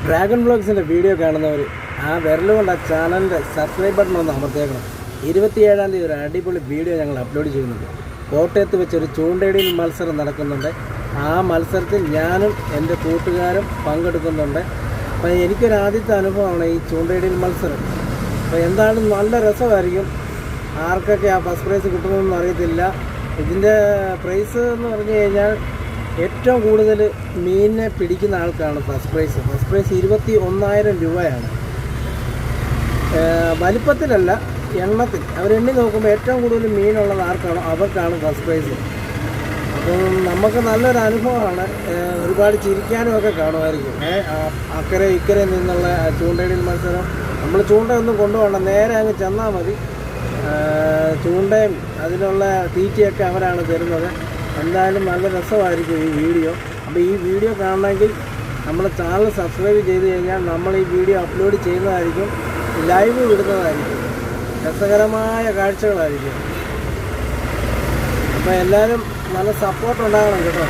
Dragon വ്ളോഗ്സിൻ്റെ video കാണുന്നവർ ആ വിരലുകൊണ്ട് ആ ചാനലിൻ്റെ സബ്സ്ക്രൈബ് ബട്ടൺ ഒന്ന് അമർത്തിയേക്കണം. 27-ാം തീയതി ഒരു അടിപൊളി വീഡിയോ ഞങ്ങൾ അപ്ലോഡ് ചെയ്യുന്നുണ്ട്. കോട്ടയത്ത് വെച്ചൊരു ചൂണ്ടയിടൽ മത്സരം നടക്കുന്നുണ്ട്. ആ മത്സരത്തിൽ ഞാനും എൻ്റെ കൂട്ടുകാരും പങ്കെടുക്കുന്നുണ്ട്. അപ്പോൾ എനിക്കൊരു ആദ്യത്തെ അനുഭവമാണ് ഈ ചൂണ്ടയിടൽ മത്സരം. അപ്പോൾ എന്തായാലും നല്ല രസമായിരിക്കും. ആർക്കൊക്കെ ആ ഫസ്റ്റ് പ്രൈസ് കിട്ടുന്നതെന്ന് അറിയത്തില്ല. ഇതിൻ്റെ പ്രൈസ് എന്ന് പറഞ്ഞു കഴിഞ്ഞാൽ ഏറ്റവും കൂടുതൽ മീനിനെ പിടിക്കുന്ന ആൾക്കാണ് ഫസ്റ്റ് പ്രൈസ്. ഫസ്റ്റ് പ്രൈസ് 21,000 രൂപയാണ്. വലിപ്പത്തിലല്ല, എണ്ണത്തിൽ. അവരെണ്ണി നോക്കുമ്പോൾ ഏറ്റവും കൂടുതൽ മീനുള്ളത് ആർക്കാണോ അവർക്കാണ് ഫസ്റ്റ് പ്രൈസ്. അപ്പം നമുക്ക് നല്ലൊരു അനുഭവമാണ്. ഒരുപാട് ചിരിക്കാനും ഒക്കെ കാണുമായിരിക്കും. അക്കരെ ഇക്കരെ നിന്നുള്ള ചൂണ്ടയിടൽ മത്സരം. നമ്മൾ ചൂണ്ടയൊന്നും കൊണ്ടുപോകണ്ട, നേരെ അങ്ങ് ചെന്നാൽ മതി. ചൂണ്ടയും അതിനുള്ള തീറ്റയൊക്കെ അവരാണ് തരുന്നത്. എന്തായാലും നല്ല രസമായിരിക്കും ഈ വീഡിയോ. അപ്പോൾ ഈ വീഡിയോ കാണണമെങ്കിൽ നമ്മുടെ ചാനൽ സബ്സ്ക്രൈബ് ചെയ്ത് കഴിഞ്ഞാൽ നമ്മൾ ഈ വീഡിയോ അപ്ലോഡ് ചെയ്യുന്നതായിരിക്കും, ലൈവ് വിടുന്നതായിരിക്കും. രസകരമായ കാഴ്ചകളായിരിക്കും. അപ്പോൾ എല്ലാവരും നല്ല സപ്പോർട്ട് ഉണ്ടാകണം കേട്ടോ.